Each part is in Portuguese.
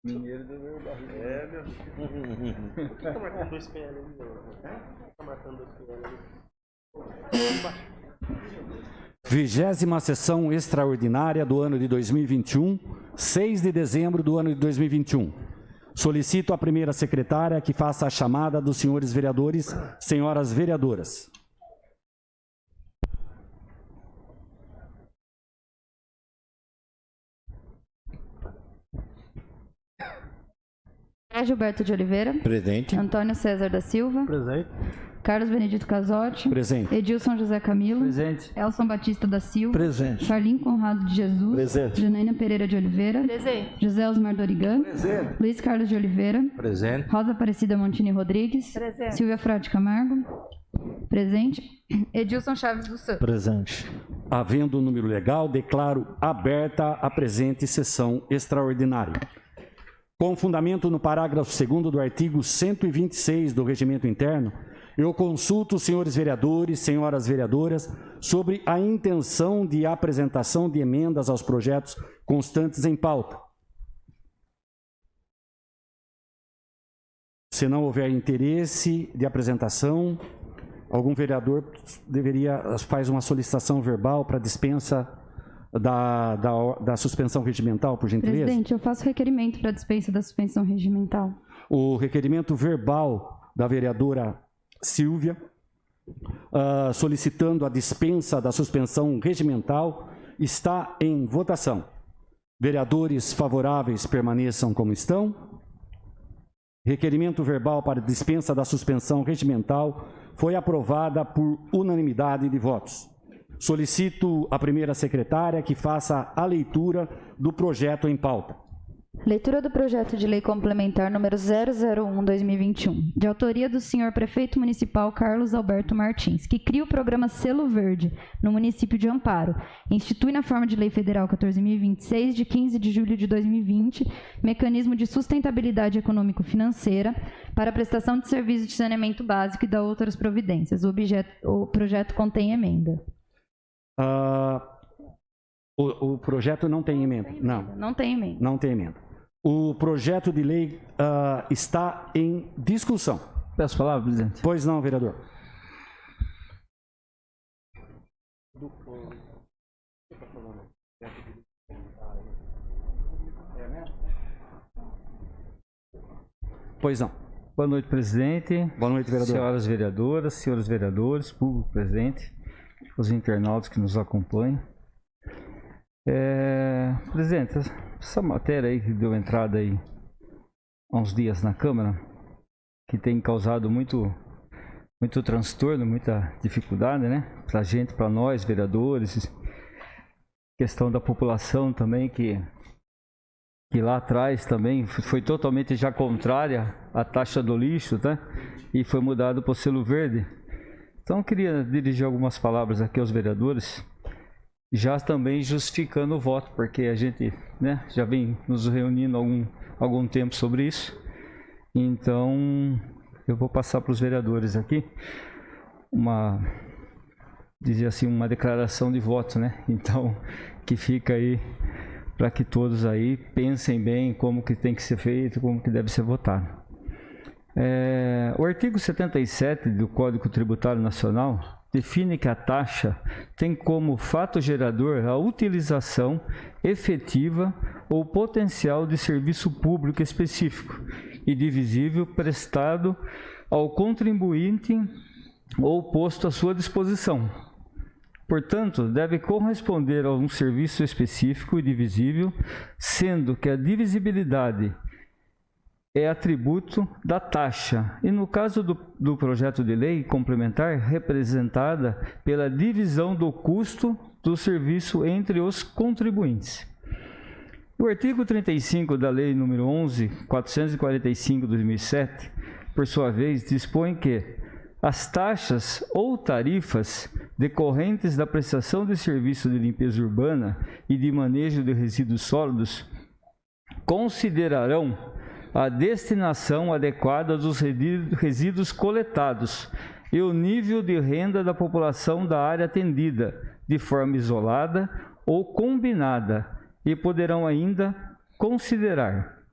Mineiro deu barriga. É, meu filho. Por que tá marcando 2 PL ali? Tá marcando 2 PL ali. 20ª sessão extraordinária do ano de 2021, 6 de dezembro do ano de 2021. Solicito à primeira secretária que faça a chamada dos senhores vereadores, senhoras vereadoras. Gilberto de Oliveira. Presente. Antônio César da Silva. Presente. Carlos Benedito Casotti. Presente. Edilson José Camilo. Presente. Elson Batista da Silva. Presente. Charlin Conrado de Jesus. Presente. Janaína Pereira de Oliveira. Presente. José Osmar Dorigan. Presente. Luiz Carlos de Oliveira. Presente. Rosa Aparecida Montini Rodrigues. Presente. Silvia Frade Camargo. Presente. Edilson Chaves dos Santos. Presente. Havendo o número legal, declaro aberta a presente sessão extraordinária. Com fundamento no parágrafo 2º do artigo 126 do Regimento Interno, eu consulto os senhores vereadores, senhoras vereadoras, sobre a intenção de apresentação de emendas aos projetos constantes em pauta. Se não houver interesse de apresentação, algum vereador faz uma solicitação verbal para dispensa da suspensão regimental, por gentileza? Presidente, eu faço requerimento para dispensa da suspensão regimental. O requerimento verbal da vereadora Silvia, solicitando a dispensa da suspensão regimental, está em votação. Vereadores favoráveis permaneçam como estão. Requerimento verbal para dispensa da suspensão regimental foi aprovada por unanimidade de votos. Solicito à primeira secretária que faça a leitura do projeto em pauta. Leitura do projeto de lei complementar número 001/2021, de autoria do senhor prefeito municipal Carlos Alberto Martins, que cria o programa Selo Verde no município de Amparo, institui na forma de lei federal 14.026, de 15 de julho de 2020, mecanismo de sustentabilidade econômico-financeira para a prestação de serviços de saneamento básico e da outras providências. O projeto contém emenda. O projeto não tem emenda. Não tem emenda. Não tem emenda. O projeto de lei está em discussão. Peço a palavra, presidente. Pois não, vereador. Pois não. Boa noite, presidente. Boa noite, vereador. Senhoras vereadoras, senhores vereadores, público presente, os internautas que nos acompanham. Presidente, essa matéria aí que deu entrada aí há uns dias na Câmara, que tem causado muito transtorno, muita dificuldade, né? Pra gente, para nós, vereadores, questão da população também, que lá atrás também foi totalmente já contrária à taxa do lixo, tá? E foi mudado para o selo verde. Então eu queria dirigir algumas palavras aqui aos vereadores, já também justificando o voto, porque a gente, né, já vem nos reunindo algum tempo sobre isso. Então eu vou passar para os vereadores aqui uma declaração de voto, né? Então que fica aí para que todos aí pensem bem como que tem que ser feito, como que deve ser votado. O artigo 77 do Código Tributário Nacional define que a taxa tem como fato gerador a utilização efetiva ou potencial de serviço público específico e divisível prestado ao contribuinte ou posto à sua disposição. Portanto, deve corresponder a um serviço específico e divisível, sendo que a divisibilidade é atributo da taxa e, no caso do projeto de lei complementar, representada pela divisão do custo do serviço entre os contribuintes. O artigo 35 da Lei nº 11.445/2007, por sua vez, dispõe que, as taxas ou tarifas decorrentes da prestação de serviço de limpeza urbana e de manejo de resíduos sólidos considerarão a destinação adequada dos resíduos coletados e o nível de renda da população da área atendida, de forma isolada ou combinada, e poderão ainda considerar: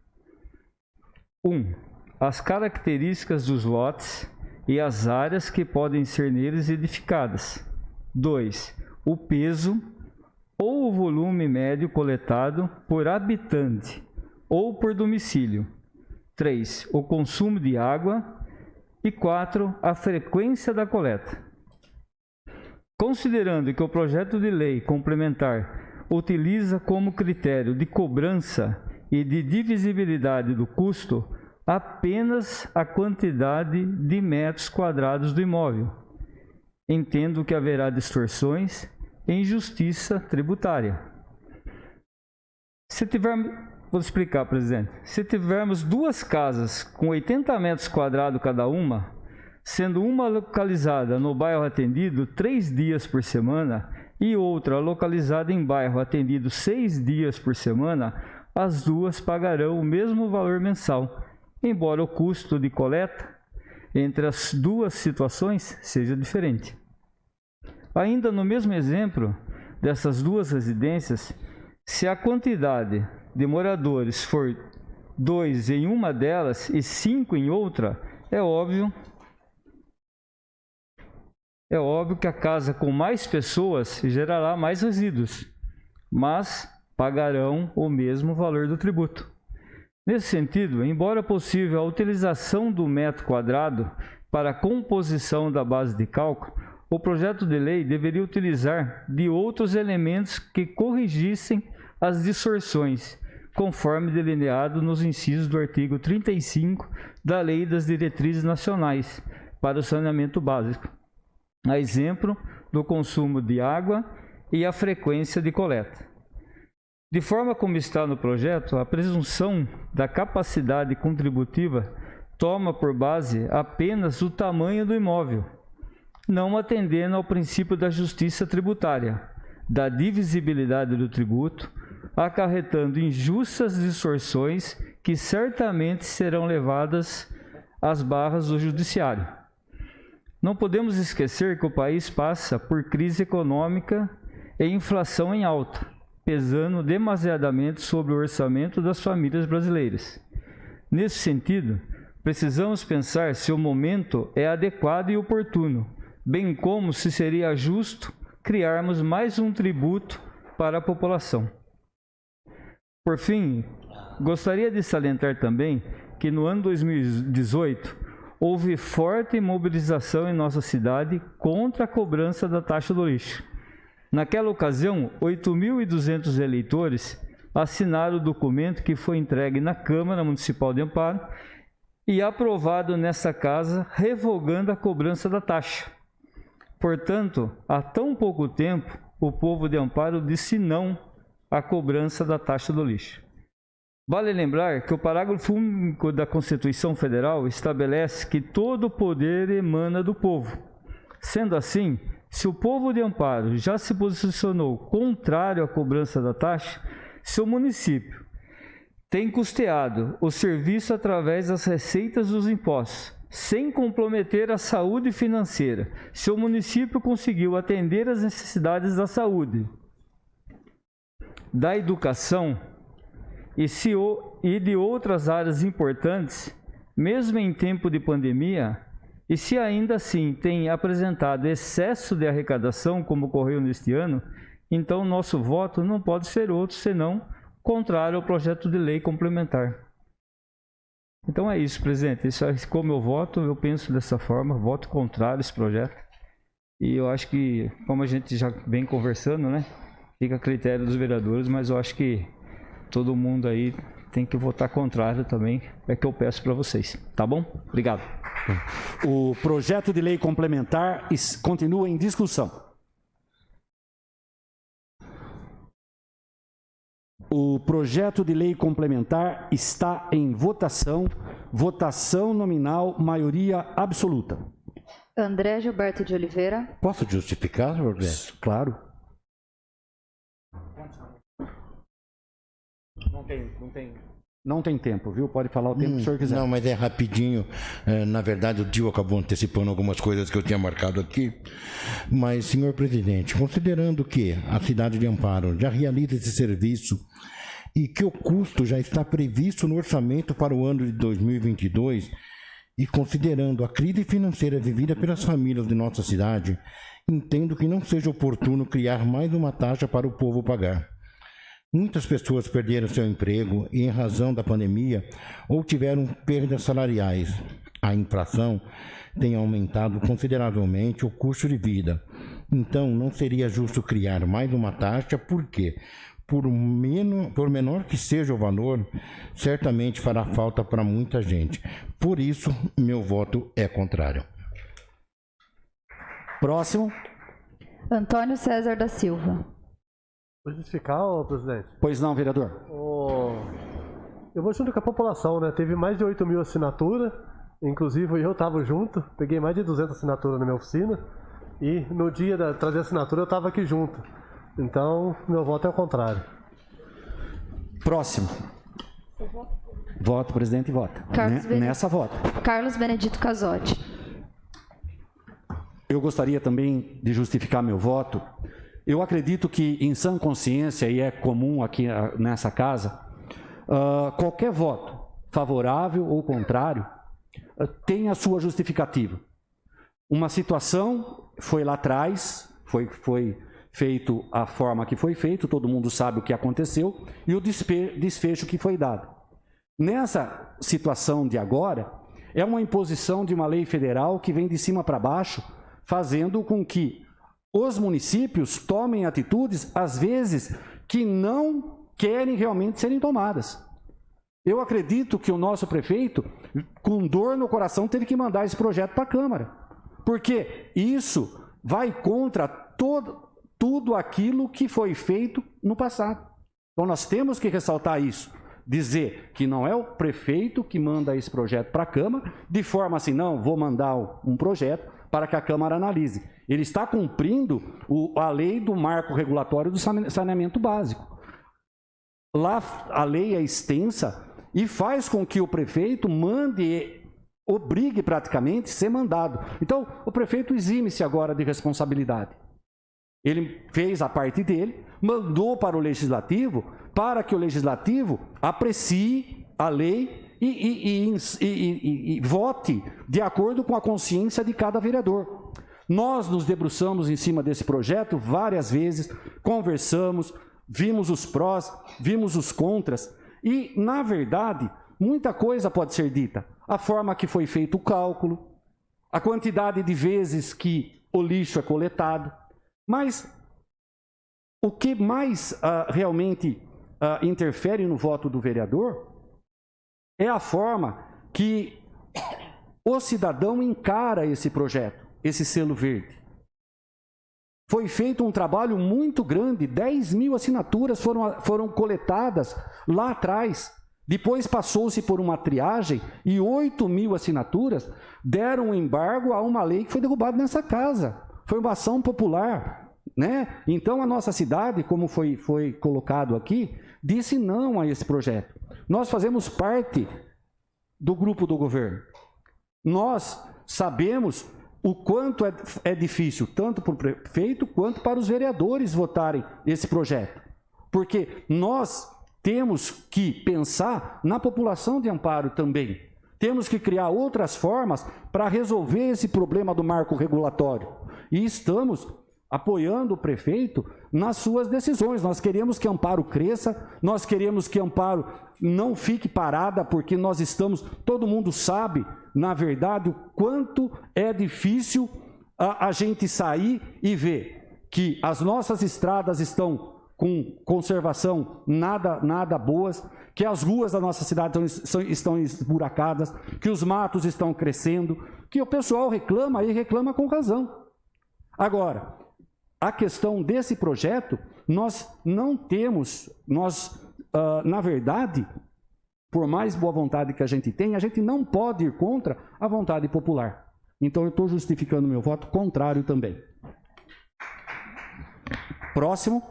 1. As características dos lotes e as áreas que podem ser neles edificadas. 2. O peso ou o volume médio coletado por habitante ou por domicílio. 3. O consumo de água. E 4. A frequência da coleta. Considerando que o projeto de lei complementar utiliza como critério de cobrança e de divisibilidade do custo apenas a quantidade de metros quadrados do imóvel, entendo que haverá distorções e injustiça tributária. Vou explicar, presidente. Se tivermos duas casas com 80 metros quadrados cada uma, sendo uma localizada no bairro atendido 3 dias por semana e outra localizada em bairro atendido 6 dias por semana, as duas pagarão o mesmo valor mensal, embora o custo de coleta entre as duas situações seja diferente. Ainda no mesmo exemplo dessas duas residências, se a quantidade de moradores for 2 em uma delas e 5 em outra, é óbvio que a casa com mais pessoas gerará mais resíduos, mas pagarão o mesmo valor do tributo. Nesse sentido, embora possível a utilização do metro quadrado para a composição da base de cálculo, o projeto de lei deveria utilizar de outros elementos que corrigissem as distorções, conforme delineado nos incisos do artigo 35 da Lei das Diretrizes Nacionais para o Saneamento Básico, a exemplo do consumo de água e a frequência de coleta. De forma como está no projeto, a presunção da capacidade contributiva toma por base apenas o tamanho do imóvel, não atendendo ao princípio da justiça tributária, da divisibilidade do tributo, acarretando injustas distorções que certamente serão levadas às barras do judiciário. Não podemos esquecer que o país passa por crise econômica e inflação em alta, pesando demasiadamente sobre o orçamento das famílias brasileiras. Nesse sentido, precisamos pensar se o momento é adequado e oportuno, bem como se seria justo criarmos mais um tributo para a população. Por fim, gostaria de salientar também que no ano 2018 houve forte mobilização em nossa cidade contra a cobrança da taxa do lixo. Naquela ocasião, 8.200 eleitores assinaram o documento que foi entregue na Câmara Municipal de Amparo e aprovado nessa casa, revogando a cobrança da taxa. Portanto, há tão pouco tempo, o povo de Amparo disse não à cobrança da taxa do lixo. Vale lembrar que o parágrafo único da Constituição Federal estabelece que todo o poder emana do povo. Sendo assim, se o povo de Amparo já se posicionou contrário à cobrança da taxa, seu município tem custeado o serviço através das receitas dos impostos, sem comprometer a saúde financeira. Seu município conseguiu atender as necessidades da saúde, da educação e de outras áreas importantes, mesmo em tempo de pandemia, e se ainda assim tem apresentado excesso de arrecadação, como ocorreu neste ano, então nosso voto não pode ser outro senão contrário ao projeto de lei complementar. Então é isso, presidente. Isso é como eu voto, eu penso dessa forma, voto contrário a esse projeto. E eu acho que, como a gente já vem conversando, né, fica a critério dos vereadores, mas eu acho que todo mundo aí tem que votar contrário também, é que eu peço para vocês. Tá bom? Obrigado. O projeto de lei complementar continua em discussão. O projeto de lei complementar está em votação. Votação nominal, maioria absoluta. André Gilberto de Oliveira. Posso justificar, Roberto? Claro. Não tem tempo, viu? Pode falar o tempo que o senhor quiser. Não, mas é rapidinho. Na verdade, o Dio acabou antecipando algumas coisas que eu tinha marcado aqui. Mas, senhor presidente, considerando que a cidade de Amparo já realiza esse serviço e que o custo já está previsto no orçamento para o ano de 2022, e considerando a crise financeira vivida pelas famílias de nossa cidade, entendo que não seja oportuno criar mais uma taxa para o povo pagar. Muitas pessoas perderam seu emprego e, em razão da pandemia, ou tiveram perdas salariais. A inflação tem aumentado consideravelmente o custo de vida. Então, não seria justo criar mais uma taxa, porque, por menor que seja o valor, certamente fará falta para muita gente. Por isso, meu voto é contrário. Próximo. Antônio César da Silva. Vou justificar, presidente? Pois não, vereador. Eu vou junto com a população, né? Teve mais de 8 mil assinaturas, inclusive eu estava junto, peguei mais de 200 assinaturas na minha oficina, e no dia de trazer a assinatura eu estava aqui junto. Então, meu voto é o contrário. Próximo. Voto, presidente, vota. Nessa vota. Carlos Benedito Casotti. Eu gostaria também de justificar meu voto. Eu acredito que, em sã consciência, e é comum aqui nessa casa, qualquer voto, favorável ou contrário, tem a sua justificativa. Uma situação foi lá atrás, foi feito a forma que foi feito, todo mundo sabe o que aconteceu, e o desfecho que foi dado. Nessa situação de agora, é uma imposição de uma lei federal que vem de cima para baixo, fazendo com que os municípios tomem atitudes, às vezes, que não querem realmente serem tomadas. Eu acredito que o nosso prefeito, com dor no coração, teve que mandar esse projeto para a Câmara, porque isso vai contra tudo aquilo que foi feito no passado. Então, nós temos que ressaltar isso, dizer que não é o prefeito que manda esse projeto para a Câmara, de forma assim, não, vou mandar um projeto para que a Câmara analise. Ele está cumprindo a lei do marco regulatório do saneamento básico. Lá a lei é extensa e faz com que o prefeito obrigue praticamente ser mandado. Então, o prefeito exime-se agora de responsabilidade. Ele fez a parte dele, mandou para o Legislativo, para que o Legislativo aprecie a lei e vote de acordo com a consciência de cada vereador. Nós nos debruçamos em cima desse projeto várias vezes, conversamos, vimos os prós, vimos os contras, e, na verdade, muita coisa pode ser dita. A forma que foi feito o cálculo, a quantidade de vezes que o lixo é coletado, mas o que mais realmente interfere no voto do vereador é a forma que o cidadão encara esse projeto, esse selo verde. Foi feito um trabalho muito grande, 10 mil assinaturas foram coletadas lá atrás. Depois passou-se por uma triagem e 8 mil assinaturas deram um embargo a uma lei que foi derrubada nessa casa. Foi uma ação popular, né? Então a nossa cidade, como foi colocado aqui, disse não a esse projeto. Nós fazemos parte do grupo do governo. Nós sabemos o quanto é difícil, tanto para o prefeito quanto para os vereadores votarem esse projeto. Porque nós temos que pensar na população de Amparo também. Temos que criar outras formas para resolver esse problema do marco regulatório. E estamos apoiando o prefeito nas suas decisões. Nós queremos que Amparo cresça, nós queremos que Amparo não fique parada, porque nós estamos, todo mundo sabe, na verdade, o quanto é difícil a gente sair e ver que as nossas estradas estão com conservação nada boas, que as ruas da nossa cidade estão esburacadas, que os matos estão crescendo, que o pessoal reclama e reclama com razão. Agora, a questão desse projeto, nós não temos, na verdade, por mais boa vontade que a gente tem, a gente não pode ir contra a vontade popular. Então eu estou justificando meu voto contrário também. Próximo.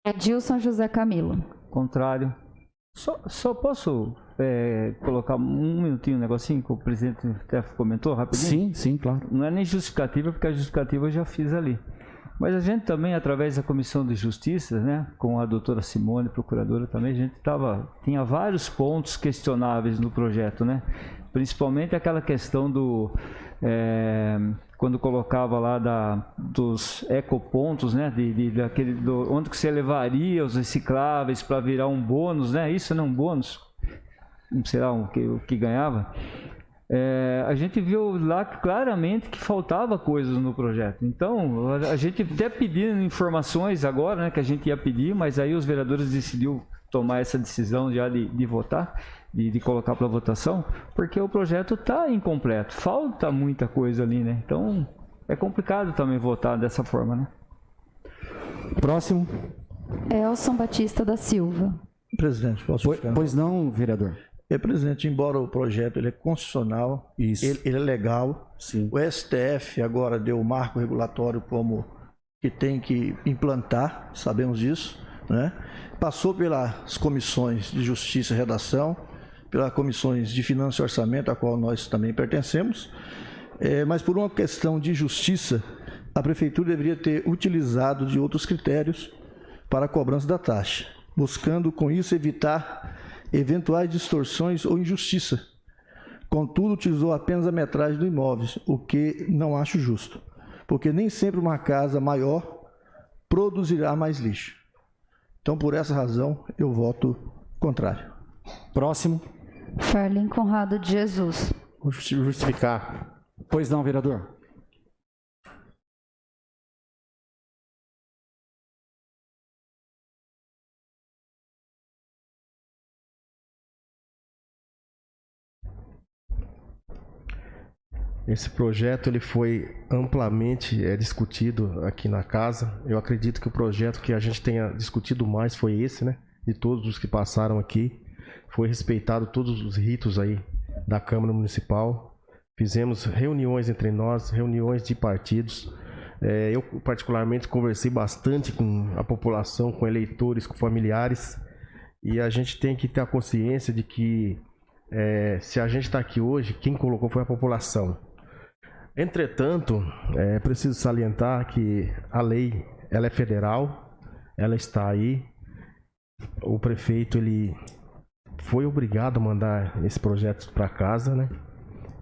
Edilson José Camilo. Contrário. Só posso colocar um minutinho, um negocinho que o presidente até comentou rapidinho? Sim, claro. Não é nem justificativa, porque a justificativa eu já fiz ali. Mas a gente também, através da Comissão de Justiça, né, com a doutora Simone, procuradora também, a gente tinha vários pontos questionáveis no projeto, né? Principalmente aquela questão do... quando colocava lá dos ecopontos, né, onde que você levaria os recicláveis para virar um bônus, né? Isso não é um bônus, não sei lá o que ganhava. A gente viu lá claramente que faltava coisas no projeto. Então, a gente até pedindo informações agora, né, que a gente ia pedir, mas aí os vereadores decidiram tomar essa decisão já de votar, de colocar para votação, porque o projeto está incompleto, falta muita coisa ali, né? Então, é complicado também votar dessa forma, né? Próximo. Elson Batista da Silva. Presidente, posso ficar? Pois não, vereador. Presidente, embora o projeto ele é constitucional, Isso. Ele é legal, Sim. o STF agora deu o marco regulatório como que tem que implantar, sabemos disso, né? Passou pelas comissões de Justiça e Redação, pelas comissões de Finanças e Orçamento, a qual nós também pertencemos, mas por uma questão de justiça, a Prefeitura deveria ter utilizado de outros critérios para a cobrança da taxa, buscando com isso evitar eventuais distorções ou injustiça. Contudo, utilizou apenas a metragem do imóvel, o que não acho justo, porque nem sempre uma casa maior produzirá mais lixo. Então, por essa razão, eu voto contrário. Próximo. Farlin Conrado de Jesus. Vou justificar. Pois não, vereador. Esse projeto ele foi amplamente discutido aqui na casa. Eu acredito que o projeto que a gente tenha discutido mais foi esse, né? De todos os que passaram aqui. Foi respeitado todos os ritos aí da Câmara Municipal. Fizemos reuniões entre nós, reuniões de partidos. Eu particularmente conversei bastante com a população, com eleitores, com familiares. E a gente tem que ter a consciência de que se a gente está aqui hoje, quem colocou foi a população. Entretanto, é preciso salientar que a lei ela é federal, ela está aí. O prefeito ele foi obrigado a mandar esse projeto para casa, né?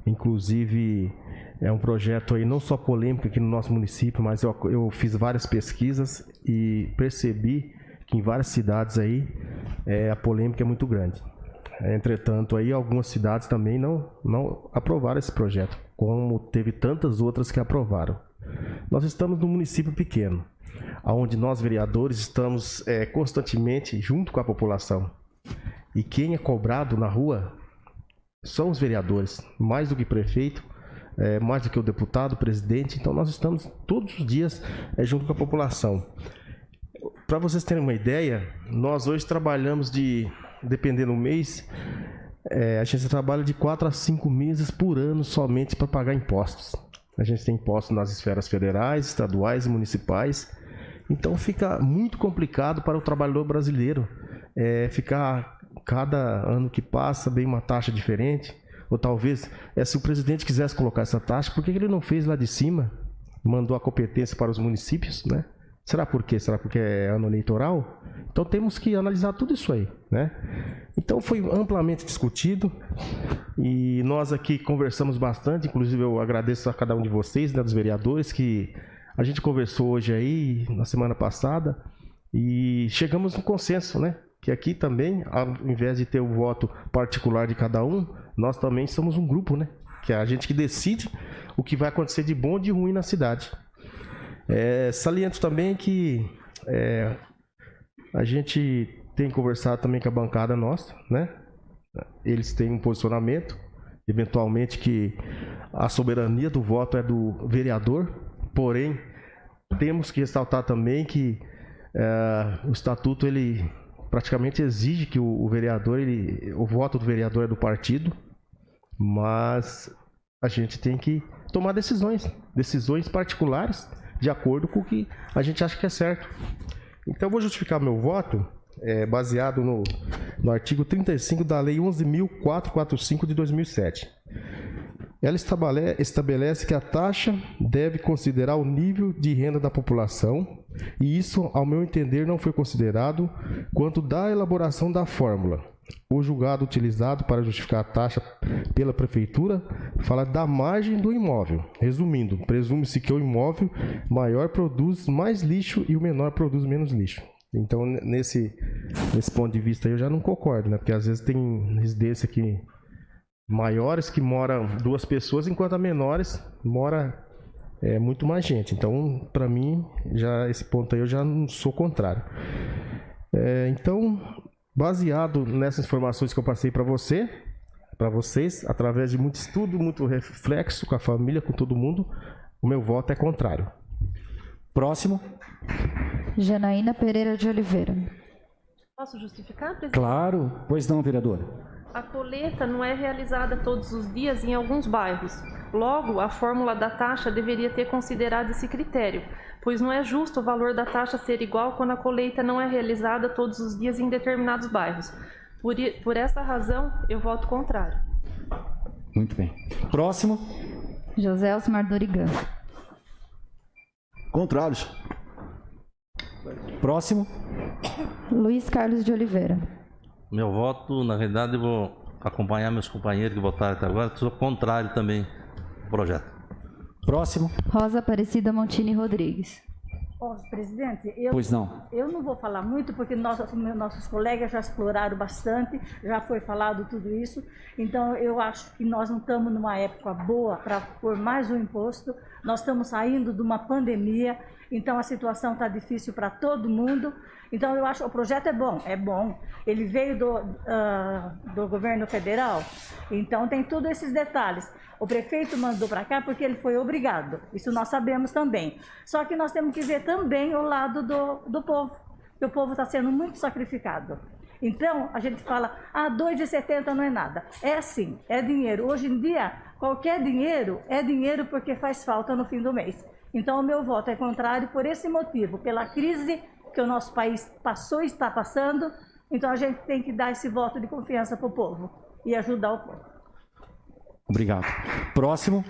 Inclusive é um projeto aí não só polêmico aqui no nosso município, mas eu fiz várias pesquisas e percebi que em várias cidades aí a polêmica é muito grande. Entretanto, aí algumas cidades também não aprovaram esse projeto, como teve tantas outras que aprovaram. Nós estamos num município pequeno, onde nós vereadores estamos constantemente junto com a população. E quem é cobrado na rua são os vereadores, mais do que prefeito, mais do que o deputado, o presidente. Então nós estamos todos os dias junto com a população. Para vocês terem uma ideia, nós hoje trabalhamos dependendo do mês, a gente trabalha de 4 a 5 meses por ano somente para pagar impostos. A gente tem impostos nas esferas federais, estaduais e municipais. Então fica muito complicado para o trabalhador brasileiro ficar cada ano que passa bem uma taxa diferente. Ou talvez, se o presidente quisesse colocar essa taxa, por que ele não fez lá de cima? Mandou a competência para os municípios, né? Será por quê? Será porque é ano eleitoral? Então temos que analisar tudo isso aí, né? Então foi amplamente discutido e nós aqui conversamos bastante, inclusive eu agradeço a cada um de vocês, né, dos vereadores, que a gente conversou hoje aí, na semana passada, e chegamos no consenso, né? Que aqui também, ao invés de ter o voto particular de cada um, nós também somos um grupo, né? Que é a gente que decide o que vai acontecer de bom e de ruim na cidade. Saliento também que a gente tem conversado também com a bancada nossa, né? Eles têm um posicionamento, eventualmente que a soberania do voto é do vereador, porém temos que ressaltar também que o estatuto ele praticamente exige que o vereador, o voto do vereador é do partido, mas a gente tem que tomar decisões particulares de acordo com o que a gente acha que é certo. Então eu vou justificar meu voto baseado no artigo 35 da Lei 11.445 de 2007. Ela estabelece que a taxa deve considerar o nível de renda da população, e isso, ao meu entender, não foi considerado quanto da elaboração da fórmula. O julgado utilizado para justificar a taxa pela prefeitura fala da margem do imóvel. Resumindo, presume-se que o imóvel maior produz mais lixo e o menor produz menos lixo. Então, nesse ponto de vista, eu já não concordo, né? Porque às vezes tem residência aqui maiores que moram 2 pessoas, enquanto a menores mora muito mais gente. Então, para mim, já esse ponto aí eu já não sou contrário. Então, baseado nessas informações que eu passei para vocês, através de muito estudo, muito reflexo com a família, com todo mundo, o meu voto é contrário. Próximo. Janaína Pereira de Oliveira. Posso justificar, presidente? Claro. Pois não, vereadora. A coleta não é realizada todos os dias em alguns bairros. Logo, a fórmula da taxa deveria ter considerado esse critério, pois não é justo o valor da taxa ser igual quando a coleta não é realizada todos os dias em determinados bairros. Por essa razão, eu voto contrário. Muito bem. Próximo. José Osmar Dorigan. Contrários. Próximo. Luiz Carlos de Oliveira. Meu voto, na realidade, eu vou acompanhar meus companheiros que votaram até agora, sou contrário também ao projeto. Próximo. Rosa Aparecida Montini Rodrigues. Presidente, Pois não. Eu não vou falar muito porque nossos colegas já exploraram bastante, já foi falado tudo isso, então eu acho que nós não estamos numa época boa para pôr mais um imposto, nós estamos saindo de uma pandemia, então a situação está difícil para todo mundo, então eu acho que o projeto é bom, ele veio do governo federal, então tem todos esses detalhes. O prefeito mandou para cá porque ele foi obrigado, isso nós sabemos também. Só que nós temos que ver também o lado do povo, que o povo está sendo muito sacrificado. Então, a gente fala, R$2,70 não é nada. É sim, é dinheiro. Hoje em dia, qualquer dinheiro é dinheiro porque faz falta no fim do mês. Então, o meu voto é contrário por esse motivo, pela crise que o nosso país passou e está passando. Então, a gente tem que dar esse voto de confiança para o povo e ajudar o povo. Obrigado. Próximo.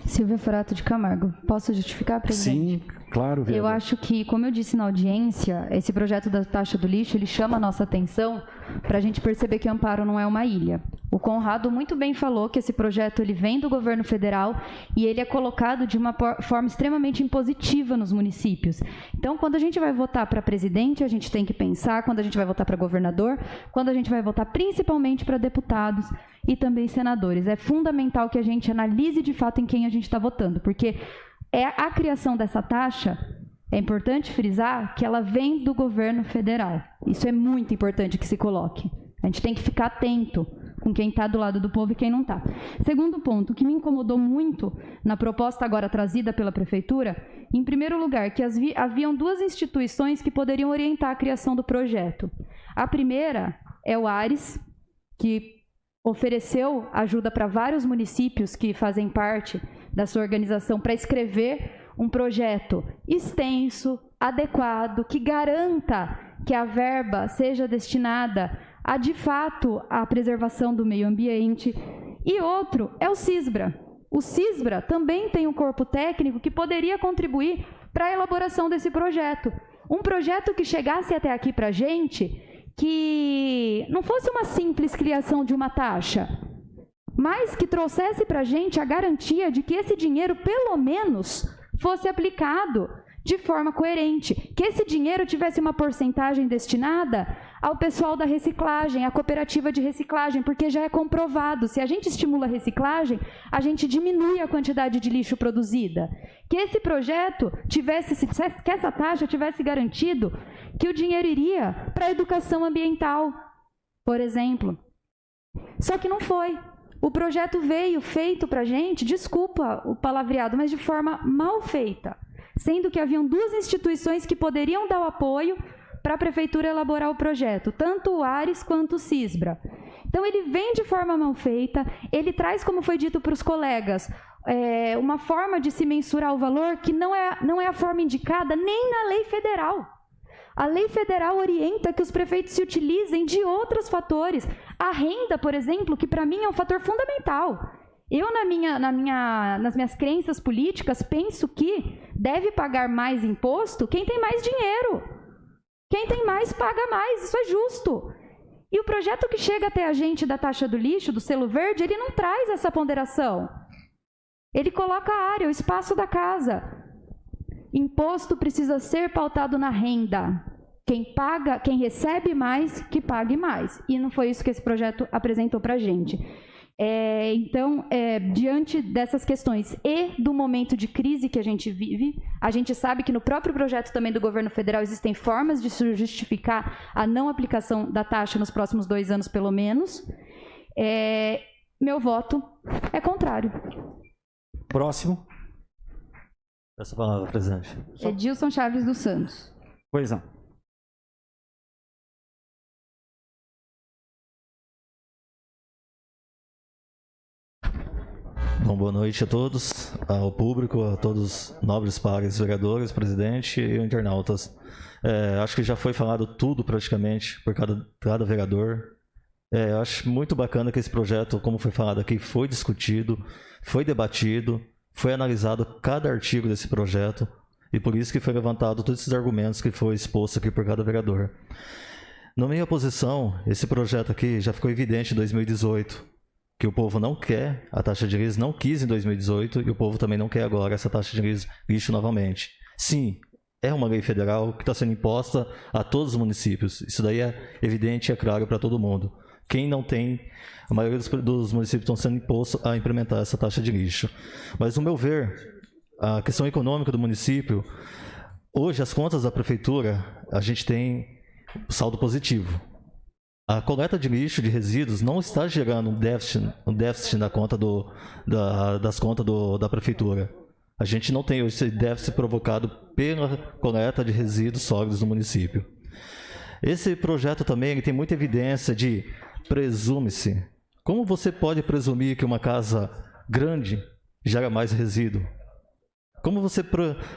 Silvia Forato de Camargo. Posso justificar, presidente? Sim, claro, vereador. Eu acho que, como eu disse na audiência, esse projeto da taxa do lixo, ele chama a nossa atenção para a gente perceber que Amparo não é uma ilha. O Conrado muito bem falou que esse projeto ele vem do governo federal e ele é colocado de uma forma extremamente impositiva nos municípios. Então, quando a gente vai votar para presidente, a gente tem que pensar, quando a gente vai votar para governador, quando a gente vai votar principalmente para deputados e também senadores. É fundamental que a gente analise de fato em quem a gente está votando, porque a criação dessa taxa, é importante frisar que ela vem do governo federal. Isso é muito importante que se coloque. A gente tem que ficar atento com quem está do lado do povo e quem não está. Segundo ponto, o que me incomodou muito na proposta agora trazida pela Prefeitura, em primeiro lugar, que haviam 2 instituições que poderiam orientar a criação do projeto. A primeira é o Ares, que ofereceu ajuda para vários municípios que fazem parte da sua organização para escrever um projeto extenso, adequado, que garanta que a verba seja destinada a, de fato, a preservação do meio ambiente. E outro é o CISBRA. O CISBRA também tem um corpo técnico que poderia contribuir para a elaboração desse projeto. Um projeto que chegasse até aqui para a gente, que não fosse uma simples criação de uma taxa, mas que trouxesse para a gente a garantia de que esse dinheiro, pelo menos, fosse aplicado de forma coerente, que esse dinheiro tivesse uma porcentagem destinada ao pessoal da reciclagem, à cooperativa de reciclagem, porque já é comprovado, se a gente estimula a reciclagem, a gente diminui a quantidade de lixo produzida. Que esse projeto tivesse, que essa taxa tivesse garantido que o dinheiro iria para a educação ambiental, por exemplo. Só que não foi. O projeto veio feito para a gente, desculpa o palavreado, mas de forma mal feita, sendo que haviam 2 instituições que poderiam dar o apoio para a Prefeitura elaborar o projeto, tanto o Ares quanto o CISBRA. Então, ele vem de forma mal feita, ele traz, como foi dito para os colegas, uma forma de se mensurar o valor que não é a forma indicada nem na lei federal. A lei federal orienta que os prefeitos se utilizem de outros fatores. A renda, por exemplo, que para mim é um fator fundamental. Eu, nas minhas crenças políticas, penso que deve pagar mais imposto quem tem mais dinheiro. Quem tem mais, paga mais. Isso é justo. E o projeto que chega até a gente da taxa do lixo, do selo verde, ele não traz essa ponderação. Ele coloca a área, o espaço da casa. Imposto precisa ser pautado na renda. Quem recebe mais, que pague mais. E não foi isso que esse projeto apresentou para a gente. Então, diante dessas questões e do momento de crise que a gente vive, a gente sabe que no próprio projeto também do governo federal existem formas de justificar a não aplicação da taxa nos próximos 2 anos, pelo menos. Meu voto é contrário. Próximo. Peço a palavra, presidente. Edilson Chaves dos Santos. Pois não. Bom, boa noite a todos, ao público, a todos os nobres pares vereadores, presidente e internautas. Acho que já foi falado tudo praticamente por cada vereador. Acho muito bacana que esse projeto, como foi falado aqui, foi discutido, foi debatido, foi analisado cada artigo desse projeto e por isso que foi levantado todos esses argumentos que foi exposto aqui por cada vereador. Na minha posição, esse projeto aqui já ficou evidente em 2018. Que o povo não quer, a taxa de lixo não quis em 2018 e o povo também não quer agora essa taxa de lixo novamente. Sim, é uma lei federal que está sendo imposta a todos os municípios. Isso daí é evidente e é claro para todo mundo. Quem não tem, a maioria dos municípios estão sendo impostos a implementar essa taxa de lixo. Mas, no meu ver, a questão econômica do município, hoje as contas da prefeitura, a gente tem saldo positivo. A coleta de lixo, de resíduos, não está gerando um déficit na conta das contas da prefeitura. A gente não tem hoje esse déficit provocado pela coleta de resíduos sólidos no município. Esse projeto também ele tem muita evidência de presume-se. Como você pode presumir que uma casa grande gera mais resíduo? Como você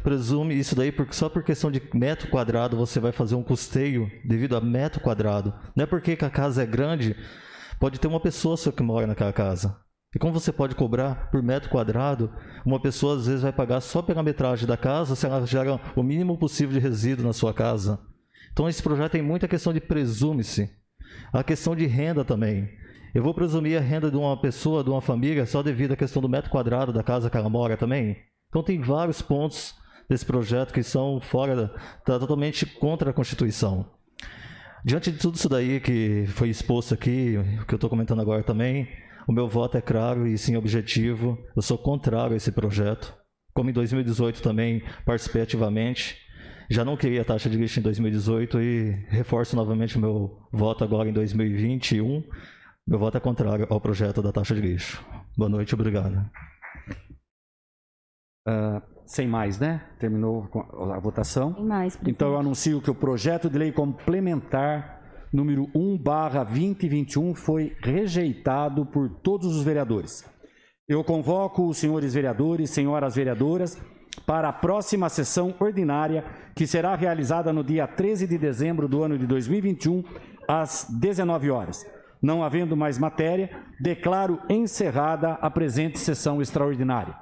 presume isso daí só por questão de metro quadrado você vai fazer um custeio devido a metro quadrado? Não é porque a casa é grande, pode ter uma pessoa só que mora naquela casa. E como você pode cobrar por metro quadrado, uma pessoa às vezes vai pagar só pela metragem da casa se ela gera o mínimo possível de resíduo na sua casa. Então esse projeto tem muita questão de presume-se. A questão de renda também. Eu vou presumir a renda de uma pessoa, de uma família, só devido à questão do metro quadrado da casa que ela mora também? Então tem vários pontos desse projeto que são tá totalmente contra a Constituição. Diante de tudo isso daí que foi exposto aqui, o que eu estou comentando agora também, o meu voto é claro e sim objetivo. Eu sou contrário a esse projeto. Como em 2018 também participei ativamente, já não queria a taxa de lixo em 2018 e reforço novamente o meu voto agora em 2021. Meu voto é contrário ao projeto da taxa de lixo. Boa noite, obrigado. Sem mais, né? Terminou a votação. Sem mais, presidente. Então eu anuncio que o projeto de lei complementar número 1/2021 foi rejeitado por todos os vereadores. Eu convoco os senhores vereadores, senhoras vereadoras, para a próxima sessão ordinária, que será realizada no dia 13 de dezembro do ano de 2021, às 19 horas. Não havendo mais matéria, declaro encerrada a presente sessão extraordinária.